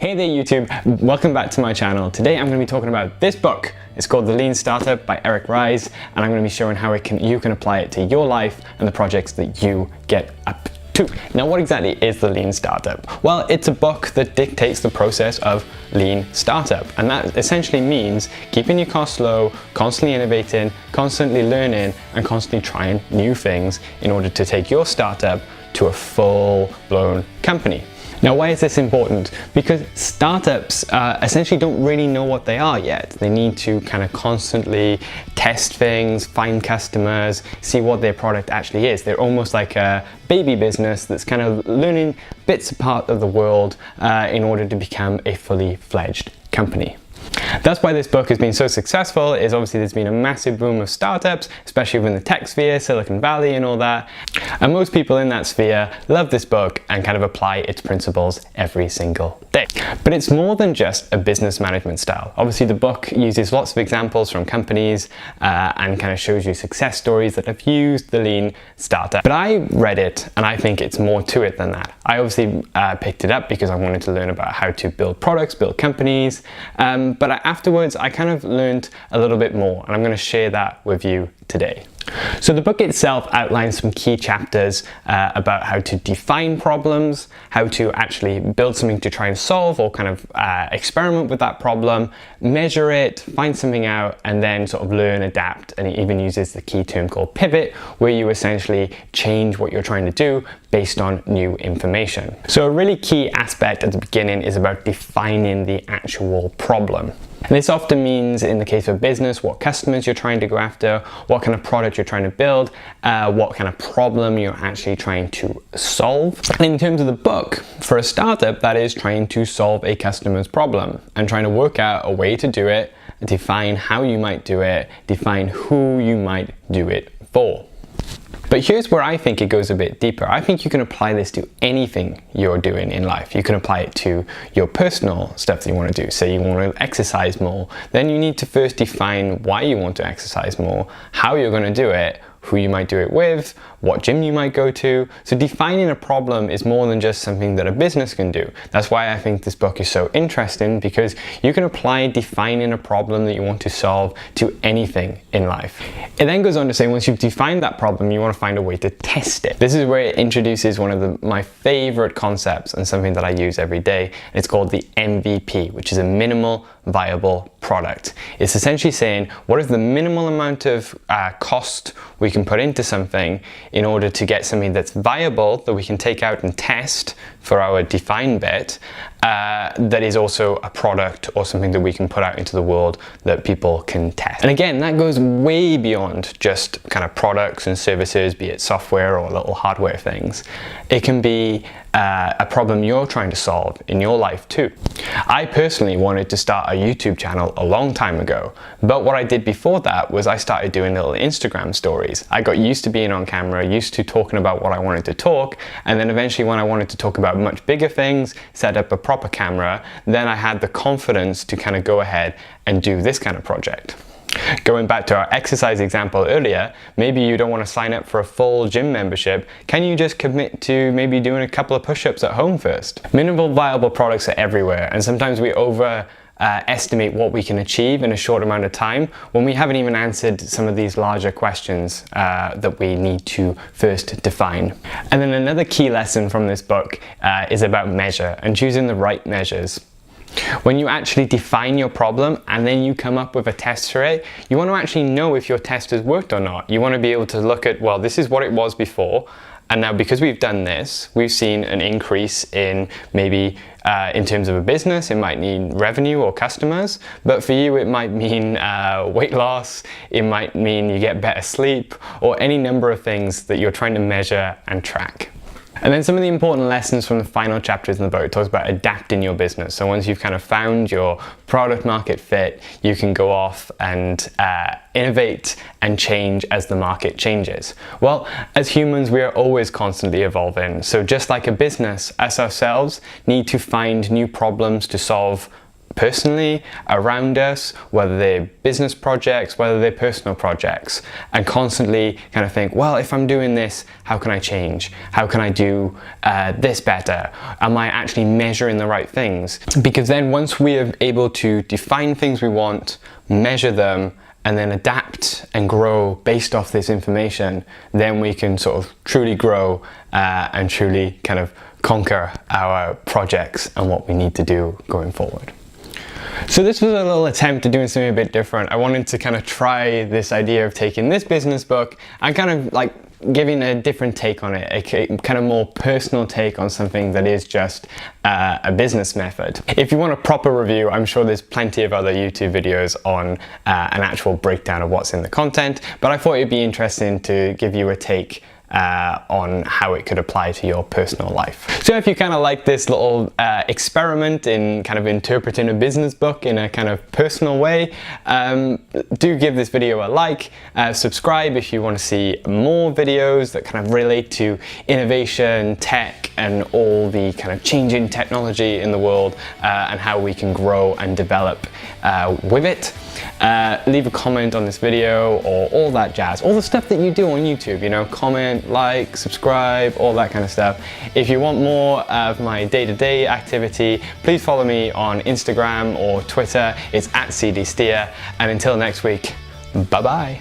Hey there YouTube, welcome back to my channel. Today I'm going to be talking about this book. It's called The Lean Startup by Eric Ries, and I'm going to be showing how you can apply it to your life and the projects that you get up to. Now, what exactly is The Lean Startup? Well, it's a book that dictates the process of lean startup, and that essentially means keeping your costs low, constantly innovating, constantly learning, and constantly trying new things in order to take your startup to a full-blown company. Now, why is this important? Because startups essentially don't really know what they are yet. They need to kind of constantly test things, find customers, see what their product actually is. They're almost like a baby business that's kind of learning bits apart of the world in order to become a fully fledged company. That's why this book has been so successful. Is obviously there's been a massive boom of startups, especially within the tech sphere, Silicon Valley and all that. And most people in that sphere love this book and kind of apply its principles every single day. But it's more than just a business management style. Obviously the book uses lots of examples from companies and kind of shows you success stories that have used the lean startup. But I read it and I think it's more to it than that. I obviously picked it up because I wanted to learn about how to build products, build companies, but afterwards I kind of learned a little bit more, and I'm going to share that with you today. So the book itself outlines some key chapters about how to define problems, how to actually build something to try and solve or kind of experiment with that problem, measure it, find something out, and then sort of learn, adapt. And it even uses the key term called pivot, where you essentially change what you're trying to do based on new information. So a really key aspect at the beginning is about defining the actual problem. And this often means, in the case of business, what customers you're trying to go after, what kind of product you're trying to build, what kind of problem you're actually trying to solve. And in terms of the book, for a startup, that is trying to solve a customer's problem and trying to work out a way to do it, define how you might do it, define who you might do it for. But here's where I think it goes a bit deeper. I think you can apply this to anything you're doing in life. You can apply it to your personal stuff that you want to do. Say you want to exercise more, then you need to first define why you want to exercise more, how you're going to do it, who you might do it with, what gym you might go to. So defining a problem is more than just something that a business can do. That's why I think this book is so interesting, because you can apply defining a problem that you want to solve to anything in life. It then goes on to say, once you've defined that problem, you want to find a way to test it. This is where it introduces one of my favorite concepts and something that I use every day. It's called the MVP, which is a minimal viable product. It's essentially saying, what is the minimal amount of cost we can put into something in order to get something that's viable, that we can take out and test for our defined bit, that is also a product or something that we can put out into the world that people can test. And again, that goes way beyond just kind of products and services, be it software or little hardware things. It can be a problem you're trying to solve in your life too. I personally wanted to start a YouTube channel a long time ago, but what I did before that was I started doing little Instagram stories. I got used to being on camera, used to talking about what I wanted to talk, and then eventually when I wanted to talk about much bigger things, set up a proper camera, then I had the confidence to kind of go ahead and do this kind of project. Going back to our exercise example earlier, maybe you don't want to sign up for a full gym membership. Can you just commit to maybe doing a couple of push-ups at home first? Minimal viable products are everywhere, and sometimes we estimate what we can achieve in a short amount of time when we haven't even answered some of these larger questions that we need to first define. And then another key lesson from this book is about measure and choosing the right measures. When you actually define your problem and then you come up with a test for it, you want to actually know if your test has worked or not. You want to be able to look at, well, this is what it was before, and now because we've done this, we've seen an increase in maybe in terms of a business, it might mean revenue or customers, but for you it might mean weight loss, it might mean you get better sleep, or any number of things that you're trying to measure and track. And then some of the important lessons from the final chapters in the book, it talks about adapting your business. So once you've kind of found your product market fit, you can go off and innovate and change as the market changes. Well, as humans, we are always constantly evolving. So just like a business, us ourselves need to find new problems to solve personally around us, whether they're business projects, whether they're personal projects, and constantly kind of think, well, if I'm doing this, how can I change? How can I do this better? Am I actually measuring the right things? Because then once we are able to define things we want, measure them, and then adapt and grow based off this information, then we can sort of truly grow and truly kind of conquer our projects and what we need to do going forward. So this was a little attempt at doing something a bit different. I wanted to kind of try this idea of taking this business book and kind of like giving a different take on it, a kind of more personal take on something that is just a business method. If you want a proper review, I'm sure there's plenty of other YouTube videos on an actual breakdown of what's in the content, but I thought it'd be interesting to give you a take on how it could apply to your personal life. So if you kind of like this little experiment in kind of interpreting a business book in a kind of personal way, do give this video a like, subscribe if you want to see more videos that kind of relate to innovation, tech, and all the kind of changing technology in the world and how we can grow and develop with it. Leave a comment on this video or all that jazz, all the stuff that you do on YouTube, you know, comment, like, subscribe, all that kind of stuff. If you want more of my day-to-day activity, please follow me on Instagram or Twitter. It's @CDSteer, and until next week, bye bye.